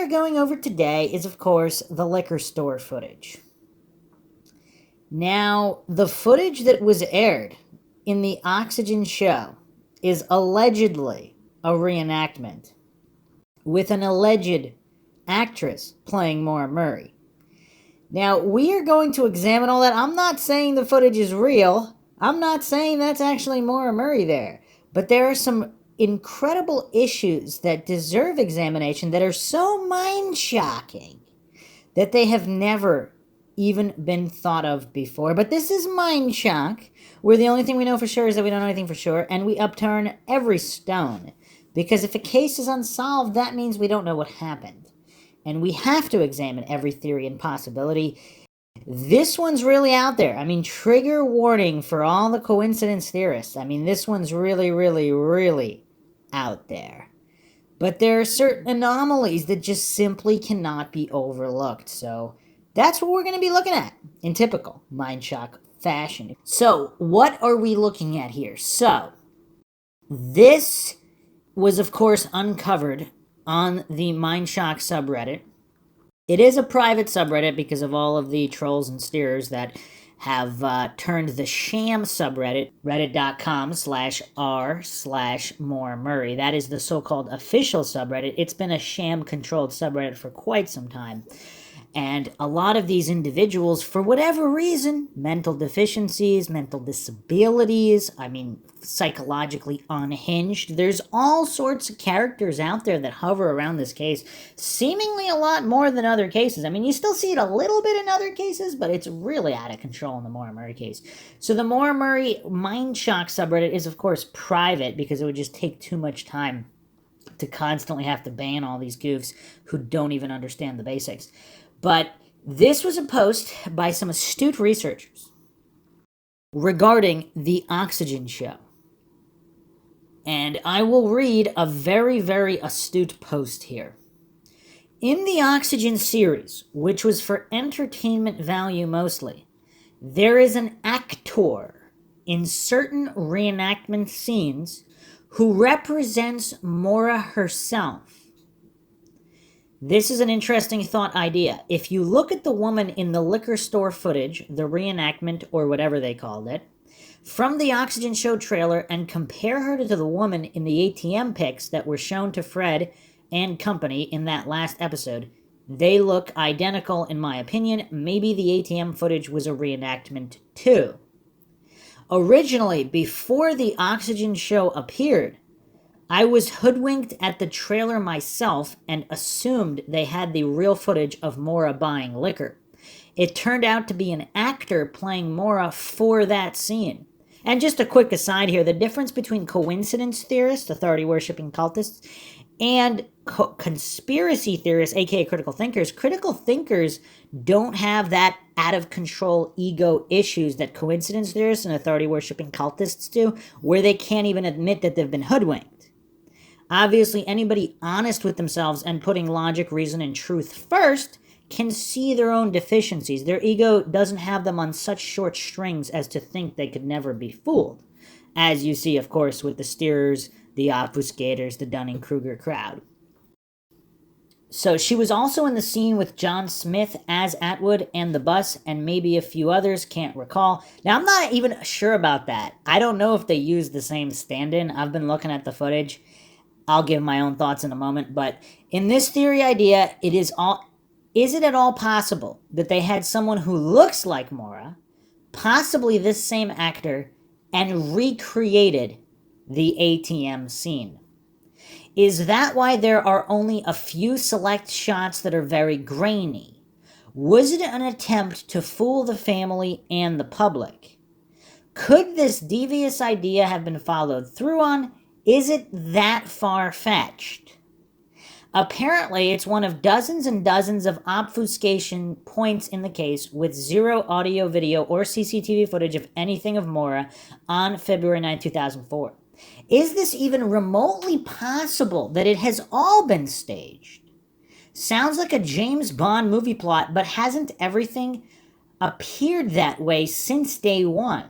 are going over today is, of course, the liquor store footage. Now, the footage that was aired in the Oxygen show is allegedly a reenactment with an alleged actress playing Maura Murray. Now, we are going to examine all that. I'm not saying the footage is real. I'm not saying that's actually Maura Murray there. But there are some incredible issues that deserve examination that are so mind-shocking that they have never even been thought of before. But this is MINDSHOCK, where the only thing we know for sure is that we don't know anything for sure, and we upturn every stone. Because if a case is unsolved, that means we don't know what happened. And we have to examine every theory and possibility. This one's really out there. I mean, trigger warning for all the coincidence theorists. I mean, this one's really, really, really out there. But there are certain anomalies that just simply cannot be overlooked. So that's what we're going to be looking at in typical MINDSHOCK fashion. So what are we looking at here? So this was, of course, uncovered on the MINDSHOCK subreddit. It is a private subreddit because of all of the trolls and steerers that have turned the sham subreddit, reddit.com/r/Maura Murray. That is the so-called official subreddit. It's been a sham-controlled subreddit for quite some time. And a lot of these individuals, for whatever reason, mental deficiencies, mental disabilities, I mean, psychologically unhinged, there's all sorts of characters out there that hover around this case, seemingly a lot more than other cases. I mean, you still see it a little bit in other cases, but it's really out of control in the Maura Murray case. So the Maura Murray MINDSHOCK subreddit is, of course, private because it would just take too much time to constantly have to ban all these goofs who don't even understand the basics. But this was a post by some astute researchers regarding the Oxygen show. And I will read a very, very astute post here. In the Oxygen series, which was for entertainment value mostly, there is an actor in certain reenactment scenes who represents Maura herself. This is an interesting thought idea. If you look at the woman in the liquor store footage, the reenactment or whatever they called it, from the Oxygen show trailer and compare her to the woman in the ATM pics that were shown to Fred and company in that last episode, they look identical in my opinion. Maybe the ATM footage was a reenactment too. Originally, before the Oxygen show appeared, I was hoodwinked at the trailer myself and assumed they had the real footage of Maura buying liquor. It turned out to be an actor playing Maura for that scene. And just a quick aside here, the difference between coincidence theorists, authority-worshipping cultists, and conspiracy theorists, aka critical thinkers don't have that out-of-control ego issues that coincidence theorists and authority-worshipping cultists do, where they can't even admit that they've been hoodwinked. Obviously, anybody honest with themselves and putting logic, reason, and truth first can see their own deficiencies. Their ego doesn't have them on such short strings as to think they could never be fooled. As you see, of course, with the steerers, the obfuscators, the Dunning-Kruger crowd. So she was also in the scene with John Smith as Atwood and the bus, and maybe a few others, can't recall. Now, I'm not even sure about that. I don't know if they used the same stand-in. I've been looking at the footage. I'll give my own thoughts in a moment, but in this theory idea, is it at all possible that they had someone who looks like Maura, possibly this same actor, and recreated the ATM scene? Is that why there are only a few select shots that are very grainy? Was it an attempt to fool the family and the public? Could this devious idea have been followed through on? Is it that far-fetched? Apparently, it's one of dozens and dozens of obfuscation points in the case with zero audio, video, or CCTV footage of anything of Maura on February 9, 2004. Is this even remotely possible that it has all been staged? Sounds like a James Bond movie plot, but hasn't everything appeared that way since day one?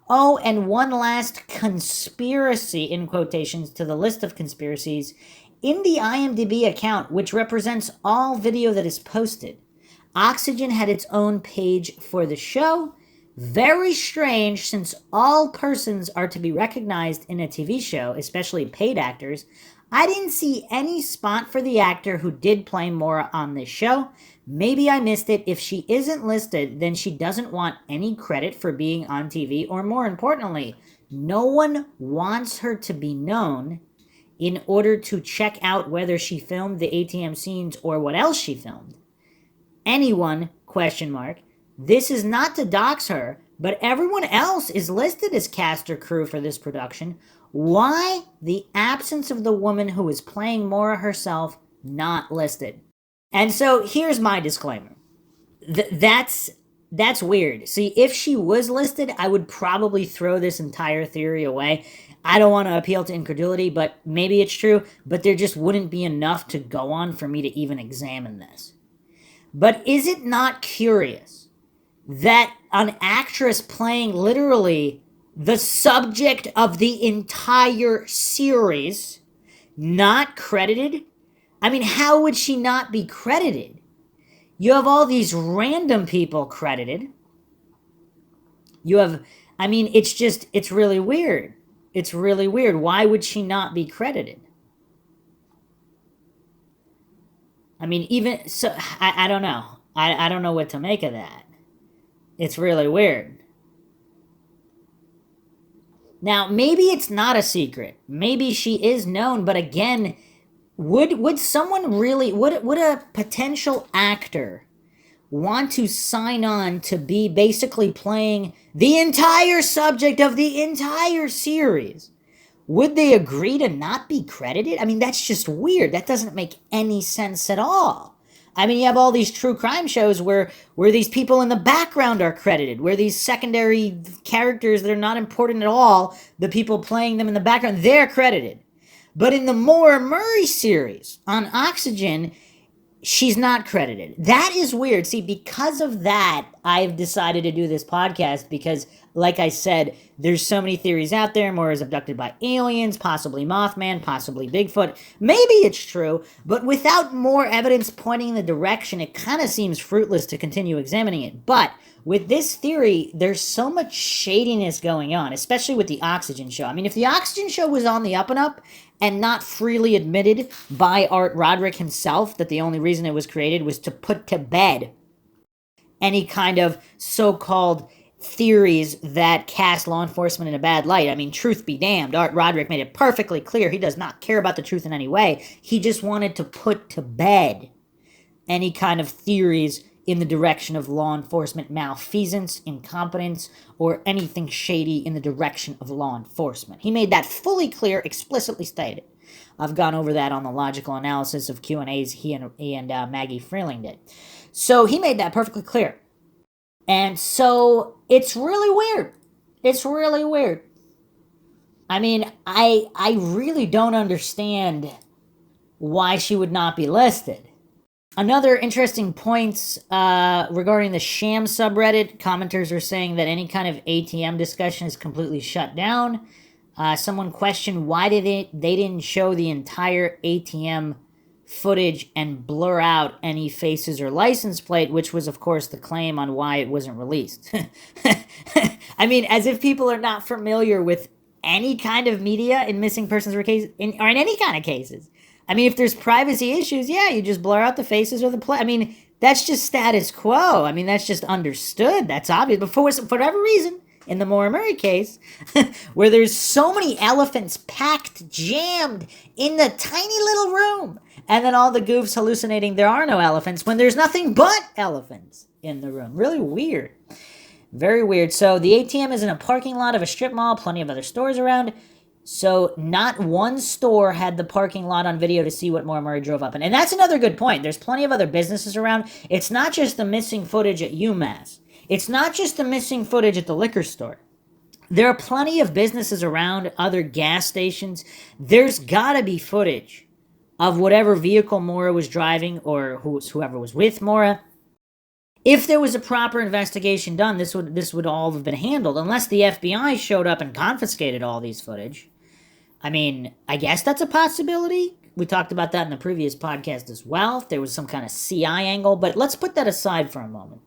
Oh, and one last conspiracy, in quotations, to the list of conspiracies, In the IMDb account, which represents all video that is posted, Oxygen had its own page for the show. Very strange, since all persons are to be recognized in a TV show, especially paid actors. I didn't see any spot for the actor who did play Maura on this show. Maybe I missed it. If she isn't listed, then she doesn't want any credit for being on TV, or more importantly, no one wants her to be known in order to check out whether she filmed the ATM scenes or what else she filmed. Anyone, ? This is not to dox her, but everyone else is listed as cast or crew for this production. Why the absence of the woman who is playing Maura herself not listed? And so here's my disclaimer. That's weird. See, if she was listed, I would probably throw this entire theory away. I don't want to appeal to incredulity, but maybe it's true, but there just wouldn't be enough to go on for me to even examine this. But is it not curious that an actress playing literally the subject of the entire series, not credited? I mean, how would she not be credited? You have all these random people credited. You have, I mean, it's really weird. It's really weird. Why would she not be credited? I mean, even so, I don't know. I don't know what to make of that. It's really weird. Now, maybe it's not a secret. Maybe she is known, but again, would someone really, would a potential actor want to sign on to be basically playing the entire subject of the entire series? Would they agree to not be credited? I mean, that's just weird. That doesn't make any sense at all. I mean, you have all these true crime shows where these people in the background are credited, where these secondary characters that are not important at all, the people playing them in the background, they're credited. But in the Maura Murray series on Oxygen, she's not credited. That is weird. See, because of that, I've decided to do this podcast because, like I said, there's so many theories out there. Maura is abducted by aliens, possibly Mothman, possibly Bigfoot. Maybe it's true, but without more evidence pointing in the direction, it kind of seems fruitless to continue examining it. But with this theory, there's so much shadiness going on, especially with the Oxygen show. I mean, if the Oxygen show was on the up and up, and not freely admitted by Art Roderick himself that the only reason it was created was to put to bed any kind of so-called theories that cast law enforcement in a bad light. I mean, truth be damned, Art Roderick made it perfectly clear he does not care about the truth in any way. He just wanted to put to bed any kind of theories in the direction of law enforcement malfeasance, incompetence, or anything shady in the direction of law enforcement. He made that fully clear, explicitly stated. I've gone over that on the logical analysis of Q&As he and Maggie Freeling did. So he made that perfectly clear. And so it's really weird. It's really weird. I mean, I really don't understand why she would not be listed. Another interesting points regarding the Sham subreddit, commenters are saying that any kind of ATM discussion is completely shut down. Someone questioned why they didn't show the entire ATM footage and blur out any faces or license plate, which was, of course, the claim on why it wasn't released. I mean, as if people are not familiar with any kind of media in missing persons or in any kind of cases. I mean, if there's privacy issues, yeah, you just blur out the faces or the play. I mean, that's just status quo. I mean, that's just understood. That's obvious. But for whatever reason, in the Maura Murray case, where there's so many elephants packed, jammed in the tiny little room, and then all the goofs hallucinating there are no elephants when there's nothing but elephants in the room. Really weird. Very weird. So the ATM is in a parking lot of a strip mall, plenty of other stores around. So not one store had the parking lot on video to see what Maura Murray drove up in. And that's another good point. There's plenty of other businesses around. It's not just the missing footage at UMass. It's not just the missing footage at the liquor store. There are plenty of businesses around, other gas stations. There's got to be footage of whatever vehicle Maura was driving or whoever was with Maura. If there was a proper investigation done, this would all have been handled, unless the FBI showed up and confiscated all these footage. I mean, I guess that's a possibility. we talked about that in the previous podcast as well. If there was some kind of CI angle, but let's put that aside for a moment.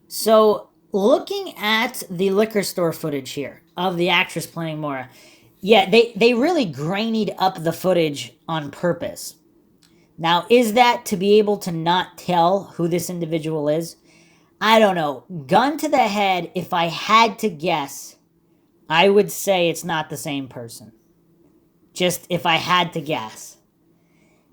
So, looking at the liquor store footage here of the actress playing Maura, yeah, they really grainied up the footage on purpose. Now, is that to be able to not tell who this individual is? I don't know. Gun to the head, if I had to guess, I would say it's not the same person. Just if I had to guess.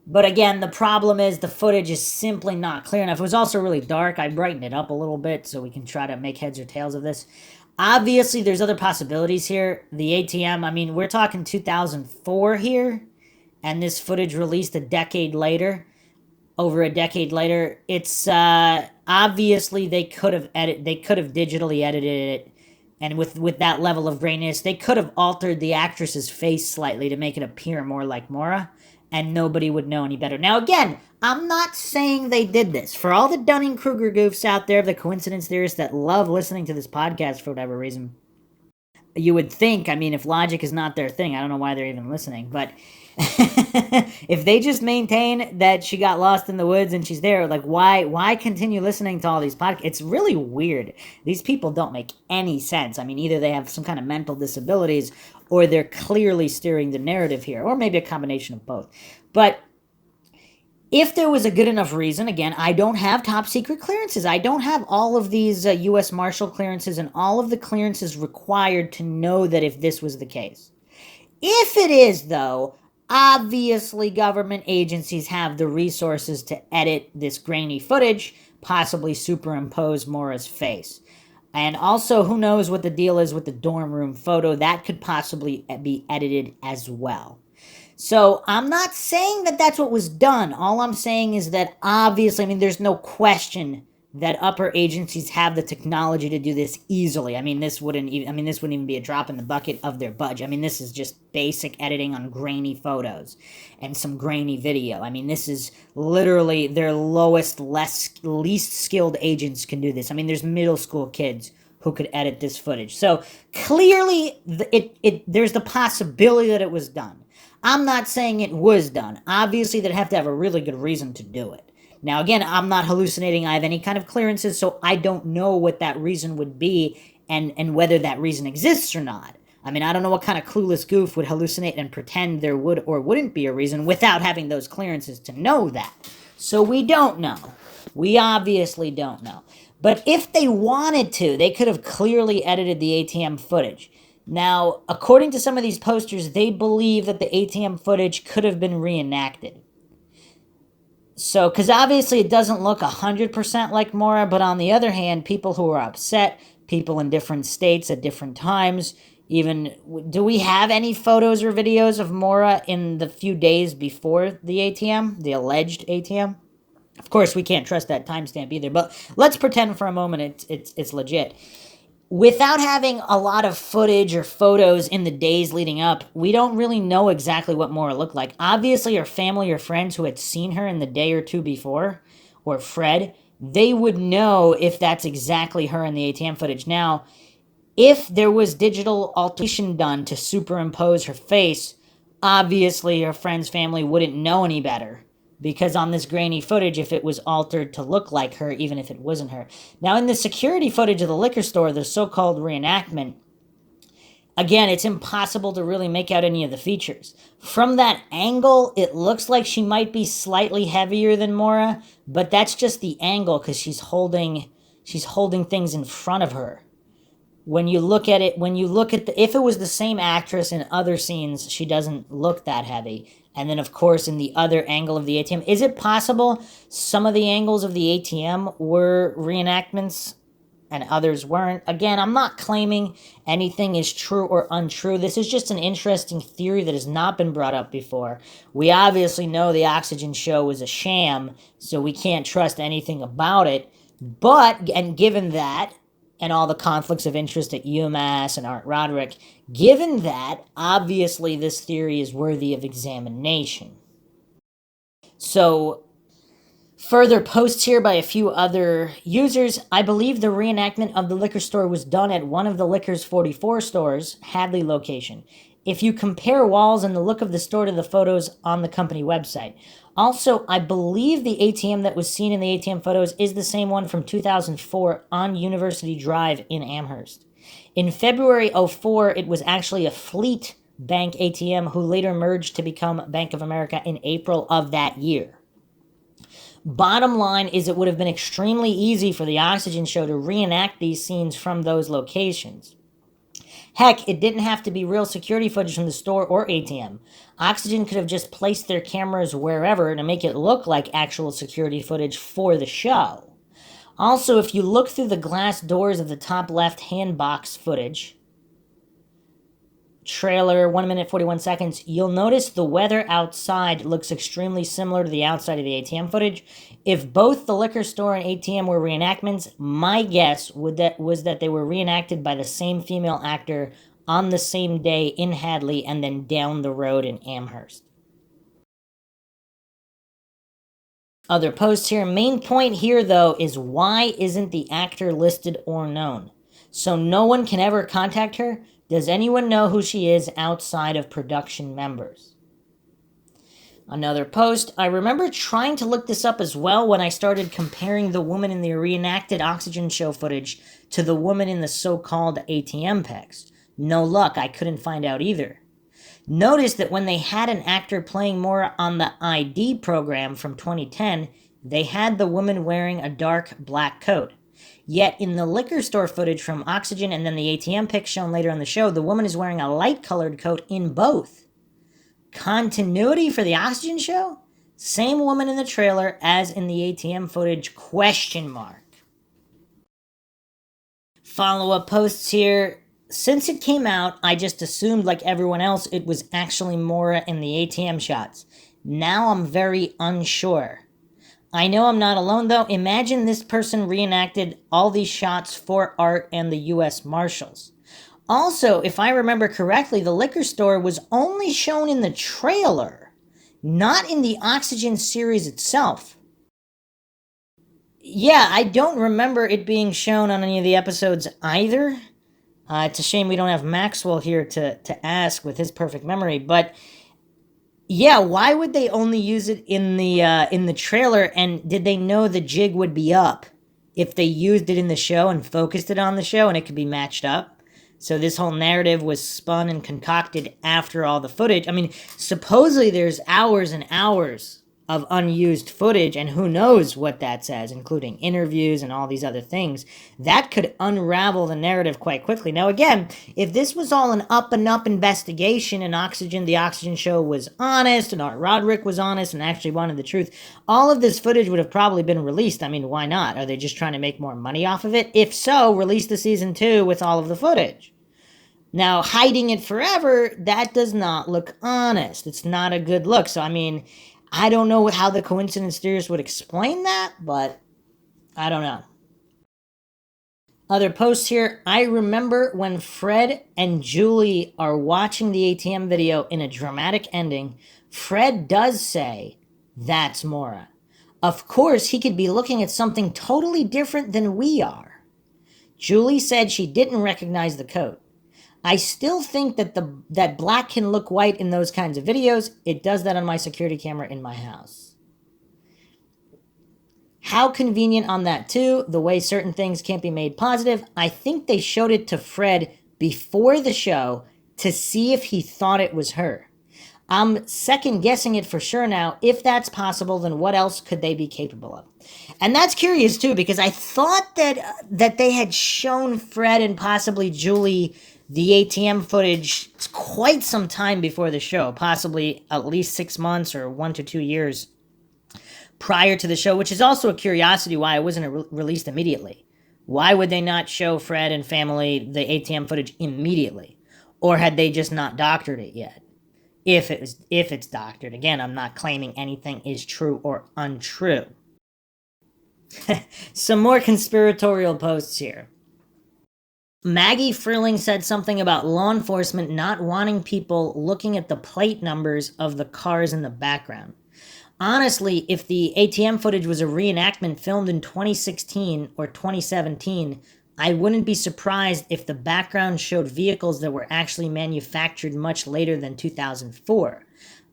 But again, the problem is the footage is simply not clear enough. It was also really dark. I brightened it up a little bit so we can try to make heads or tails of this. Obviously, there's other possibilities here. The ATM, I mean, we're talking 2004 here, and this footage released a decade later, over a decade later. It's obviously they could have digitally edited it, and with that level of graininess, they could have altered the actress's face slightly to make it appear more like Maura, and nobody would know any better. Now, again, I'm not saying they did this. For all the Dunning-Kruger goofs out there, the coincidence theorists that love listening to this podcast for whatever reason, you would think, I mean, if logic is not their thing, I don't know why they're even listening, but if they just maintain that she got lost in the woods and she's there, like, why continue listening to all these podcasts? It's really weird. These people don't make any sense. I mean, either they have some kind of mental disabilities or they're clearly steering the narrative here, or maybe a combination of both. But if there was a good enough reason, again, I don't have top secret clearances. I don't have all of these U.S. Marshal clearances and all of the clearances required to know that if this was the case. If it is, though, obviously government agencies have the resources to edit this grainy footage, possibly superimpose Maura's face. And also, who knows what the deal is with the dorm room photo. That could possibly be edited as well. So I'm not saying that that's what was done. All I'm saying is that obviously, I mean, there's no question that upper agencies have the technology to do this easily. I mean, this wouldn't even be a drop in the bucket of their budget. I mean, this is just basic editing on grainy photos and some grainy video. I mean, this is literally their least skilled agents can do this. I mean, there's middle school kids who could edit this footage. So clearly, there's the possibility that it was done. I'm not saying it was done. Obviously, they'd have to have a really good reason to do it. Now, again, I'm not hallucinating. I have any kind of clearances, so I don't know what that reason would be and whether that reason exists or not. I mean, I don't know what kind of clueless goof would hallucinate and pretend there would or wouldn't be a reason without having those clearances to know that. So we don't know. We obviously don't know. But if they wanted to, they could have clearly edited the ATM footage. Now, according to some of these posters, they believe that the ATM footage could have been reenacted. So, because obviously it doesn't look 100% like Maura, but on the other hand, people who are upset, people in different states at different times, even, do we have any photos or videos of Maura in the few days before the ATM, the alleged ATM? Of course, we can't trust that timestamp either, but let's pretend for a moment it's legit. Without having a lot of footage or photos in the days leading up, we don't really know exactly what Maura looked like. Obviously, her family or friends who had seen her in the day or two before, or Fred, they would know if that's exactly her in the ATM footage. Now, if there was digital alteration done to superimpose her face, obviously her friend's family wouldn't know any better. Because on this grainy footage, if it was altered to look like her, even if it wasn't her. Now, in the security footage of the liquor store, the so-called reenactment, again, it's impossible to really make out any of the features. From that angle, it looks like she might be slightly heavier than Maura, but that's just the angle because she's holding things in front of her. When you look at it, if it was the same actress in other scenes, she doesn't look that heavy. And then, of course, in the other angle of the ATM, is it possible some of the angles of the ATM were reenactments and others weren't? Again, I'm not claiming anything is true or untrue. This is just an interesting theory that has not been brought up before. We obviously know the Oxygen show was a sham, so we can't trust anything about it. But, and given that, and all the conflicts of interest at UMass and Art Roderick, given that, obviously this theory is worthy of examination. So, further posts here by a few other users. I believe the reenactment of the liquor store was done at one of the Liquor's 44 stores, Hadley location. if you compare walls and the look of the store to the photos on the company website. Also, I believe the ATM that was seen in the ATM photos is the same one from 2004 on University Drive in Amherst. In February '04, it was actually a Fleet Bank ATM who later merged to become Bank of America in April of that year. Bottom line is it would have been extremely easy for the Oxygen show to reenact these scenes from those locations. Heck, it didn't have to be real security footage from the store or ATM. Oxygen could have just placed their cameras wherever to make it look like actual security footage for the show. Also, if you look through the glass doors of the top left-hand box footage, trailer 1 minute 41 seconds, you'll notice the weather outside looks extremely similar to the outside of the ATM footage. If both the liquor store and ATM were reenactments, my guess was that they were reenacted by the same female actor on the same day in Hadley and then down the road in Amherst. Other posts here. Main point here, though, is why isn't the actor listed or known? So no one can ever contact her? Does anyone know who she is outside of production members? Another post. I remember trying to look this up as well when I started comparing the woman in the reenacted Oxygen show footage to the woman in the so-called ATM pics. No luck, I couldn't find out either. Notice that when they had an actor playing Maura on the ID program from 2010, they had the woman wearing a dark black coat. Yet in the liquor store footage from Oxygen and then the ATM pic shown later on the show, the woman is wearing a light-colored coat in both. Continuity for the Oxygen show? Same woman in the trailer as in the ATM footage, question mark. Follow-up posts here. Since it came out, I just assumed, like everyone else, it was actually Maura in the ATM shots. Now I'm very unsure. I know I'm not alone, though. Imagine this person reenacted all these shots for art and the U.S. Marshals. Also, if I remember correctly, the liquor store was only shown in the trailer, not in the Oxygen series itself. Yeah, I don't remember it being shown on any of the episodes either. It's a shame we don't have Maxwell here to ask with his perfect memory, but yeah, why would they only use it in the trailer, and did they know the jig would be up if they used it in the show and focused it on the show and it could be matched up? So this whole narrative was spun and concocted after all the footage. I mean, supposedly there's hours and hours of unused footage, and who knows what that says, including interviews and all these other things. That could unravel the narrative quite quickly. Now, again, if this was all an up-and-up investigation and the Oxygen show was honest, and Art Roderick was honest and actually wanted the truth, all of this footage would have probably been released. I mean, why not? Are they just trying to make more money off of it? If so, release the season 2 with all of the footage. Now, hiding it forever, that does not look honest. It's not a good look. So, I mean, I don't know how the coincidence theorists would explain that, but I don't know. Other posts here. I remember when Fred and Julie are watching the ATM video in a dramatic ending, Fred does say, "That's Maura." Of course, he could be looking at something totally different than we are. Julie said she didn't recognize the coat. I still think that black can look white in those kinds of videos. It does that on my security camera in my house. How convenient on that too, the way certain things can't be made positive. I think they showed it to Fred before the show to see if he thought it was her. I'm second guessing it for sure now. If that's possible, then what else could they be capable of? And that's curious too, because I thought that they had shown Fred and possibly Julie the ATM footage quite some time before the show, possibly at least 6 months or 1 to 2 years prior to the show, which is also a curiosity why it wasn't released immediately. Why would they not show Fred and family the ATM footage immediately? Or had they just not doctored it yet? If it's doctored. Again, I'm not claiming anything is true or untrue. Some more conspiratorial posts here. Maggie Frilling said something about law enforcement not wanting people looking at the plate numbers of the cars in the background. Honestly, if the ATM footage was a reenactment filmed in 2016 or 2017, I wouldn't be surprised if the background showed vehicles that were actually manufactured much later than 2004.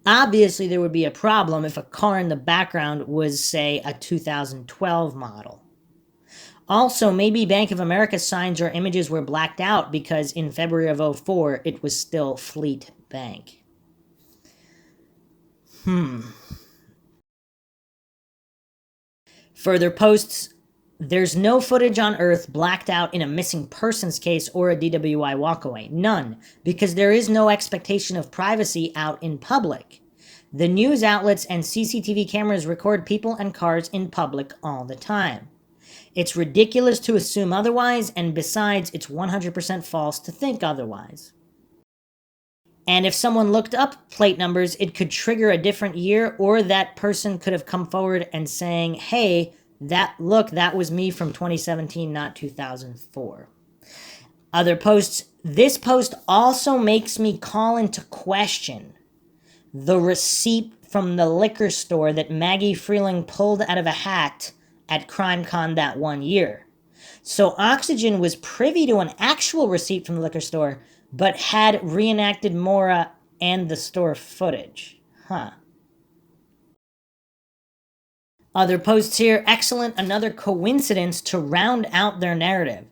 Obviously, there would be a problem if a car in the background was, say, a 2012 model. Also, maybe Bank of America signs or images were blacked out because in February of '04, it was still Fleet Bank. Further posts, there's no footage on Earth blacked out in a missing persons case or a DWI walkaway. None, because there is no expectation of privacy out in public. The news outlets and CCTV cameras record people and cars in public all the time. It's ridiculous to assume otherwise, and besides, it's 100% false to think otherwise. And if someone looked up plate numbers, it could trigger a different year, or that person could have come forward and saying, hey, that was me from 2017, not 2004. Other posts, this post also makes me call into question the receipt from the liquor store that Maggie Freeling pulled out of a hat at CrimeCon that one year. So Oxygen was privy to an actual receipt from the liquor store, but had reenacted Maura and the store footage. Other posts here, excellent, another coincidence to round out their narrative.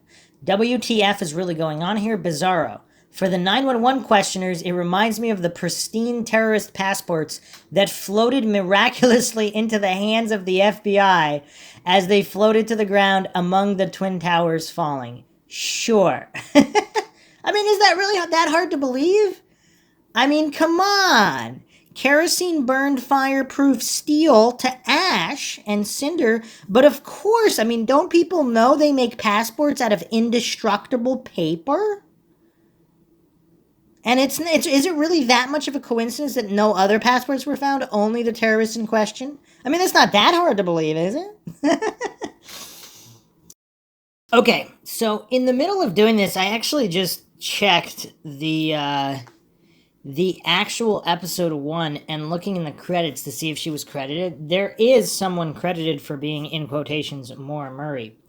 WTF is really going on here? Bizarro. For the 911 questioners, it reminds me of the pristine terrorist passports that floated miraculously into the hands of the FBI as they floated to the ground among the Twin Towers falling. Sure. I mean, is that really that hard to believe? I mean, come on. Kerosene burned fireproof steel to ash and cinder, but of course, I mean, don't people know they make passports out of indestructible paper? And is it really that much of a coincidence that no other passports were found, only the terrorists in question? I mean, that's not that hard to believe, is it? Okay, so in the middle of doing this, I actually just checked the actual episode 1 and looking in the credits to see if she was credited. There is someone credited for being, in quotations, Maura Murray.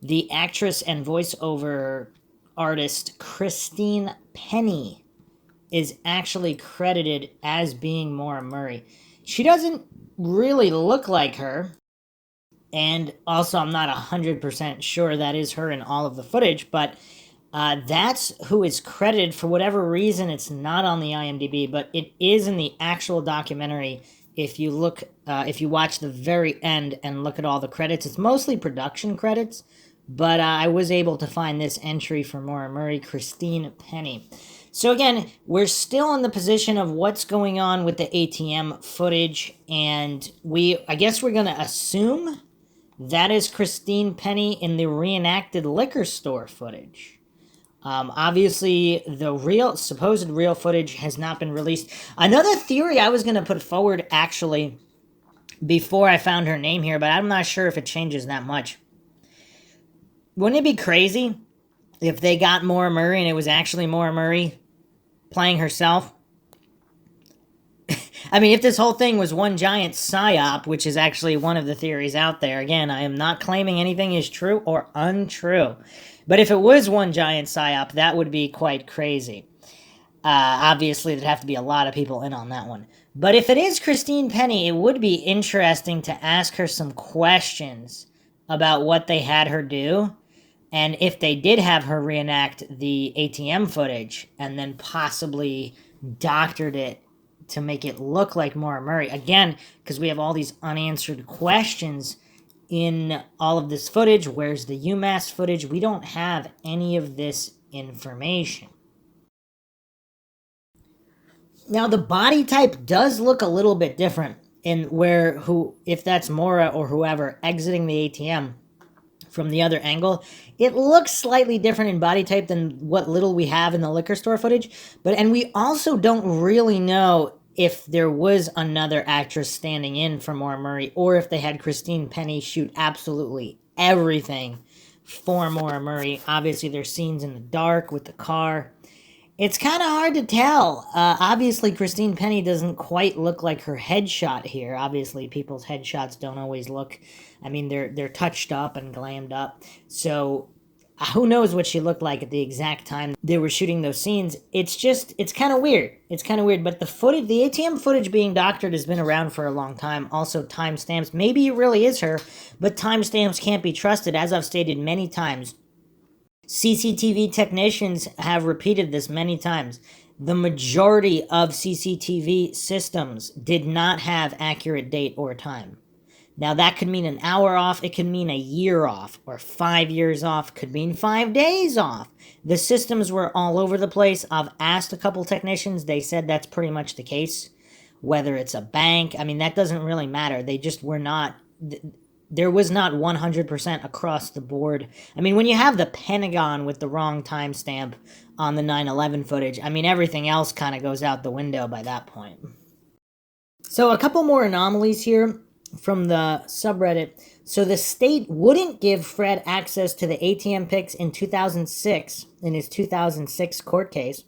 The actress and voiceover artist Christine Penny is actually credited as being Maura Murray. She doesn't really look like her, and also I'm not 100% sure that is her in all of the footage, but that's who is credited. For whatever reason, it's not on the IMDb, but it is in the actual documentary. If you watch the very end and look at all the credits, it's mostly production credits, but I was able to find this entry for Maura Murray, Christine Penny. So again, we're still in the position of what's going on with the ATM footage, and I guess we're going to assume that is Christine Penny in the reenacted liquor store footage. Obviously, the supposed real footage has not been released. Another theory I was going to put forward, actually, before I found her name here, but I'm not sure if it changes that much. Wouldn't it be crazy if they got Maura Murray and it was actually Maura Murray playing herself? I mean, if this whole thing was one giant psyop, which is actually one of the theories out there, again, I am not claiming anything is true or untrue, but if it was one giant psyop, that would be quite crazy. Obviously, there'd have to be a lot of people in on that one. But if it is Christine Penny, it would be interesting to ask her some questions about what they had her do, and if they did have her reenact the ATM footage and then possibly doctored it to make it look like Maura Murray. Again, because we have all these unanswered questions in all of this footage. Where's the UMass footage? We don't have any of this information. Now, the body type does look a little bit different in if that's Maura or whoever exiting the ATM from the other angle. It looks slightly different in body type than what little we have in the liquor store footage. And we also don't really know if there was another actress standing in for Maura Murray, or if they had Christine Penny shoot absolutely everything for Maura Murray. Obviously, there's scenes in the dark with the car. It's kind of hard to tell. Obviously, Christine Penny doesn't quite look like her headshot here. Obviously, people's headshots don't always look... I mean, they're touched up and glammed up. So, Who knows what she looked like at the exact time they were shooting those scenes. It's kind of weird. It's kind of weird. But the ATM footage being doctored has been around for a long time. Also, timestamps. Maybe it really is her, but timestamps can't be trusted. As I've stated many times, CCTV technicians have repeated this many times. The majority of CCTV systems did not have accurate date or time. Now, that could mean an hour off, it could mean a year off, or 5 years off, could mean 5 days off. The systems were all over the place. I've asked a couple technicians, they said that's pretty much the case. Whether it's a bank, I mean, that doesn't really matter. They just were not, there was not 100% across the board. I mean, when you have the Pentagon with the wrong timestamp on the 9/11 footage, I mean, everything else kind of goes out the window by that point. So a couple more anomalies here from the subreddit. So the state wouldn't give Fred access to the ATM pics in 2006, in his 2006 court case,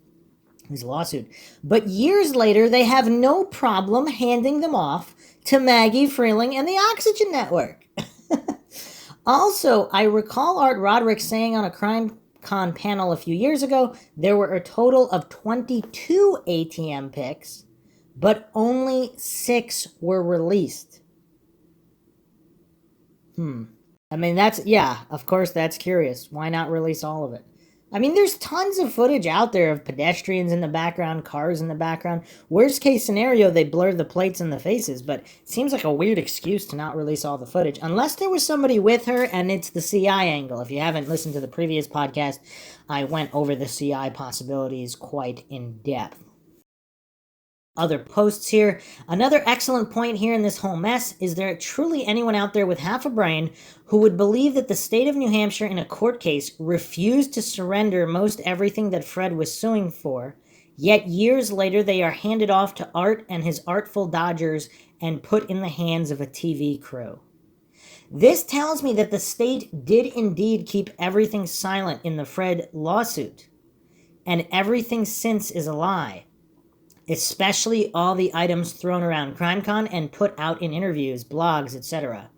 his lawsuit. But years later, they have no problem handing them off to Maggie Freeling and the Oxygen Network. Also, I recall Art Roderick saying on a CrimeCon panel a few years ago, there were a total of 22 ATM pics, but only 6 were released. I mean, of course, that's curious. Why not release all of it? I mean, there's tons of footage out there of pedestrians in the background, cars in the background. Worst case scenario, they blur the plates and the faces, but it seems like a weird excuse to not release all the footage. Unless there was somebody with her and it's the CI angle. If you haven't listened to the previous podcast, I went over the CI possibilities quite in depth. Other posts here. Another excellent point here in this whole mess is there truly anyone out there with half a brain who would believe that the state of New Hampshire in a court case refused to surrender most everything that Fred was suing for, yet years later they are handed off to Art and his artful dodgers and put in the hands of a TV crew? This tells me that the state did indeed keep everything silent in the Fred lawsuit, and everything since is a lie. Especially all the items thrown around CrimeCon and put out in interviews, blogs, etc.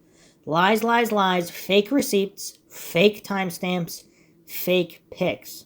Lies, lies, lies, fake receipts, fake timestamps, fake pics.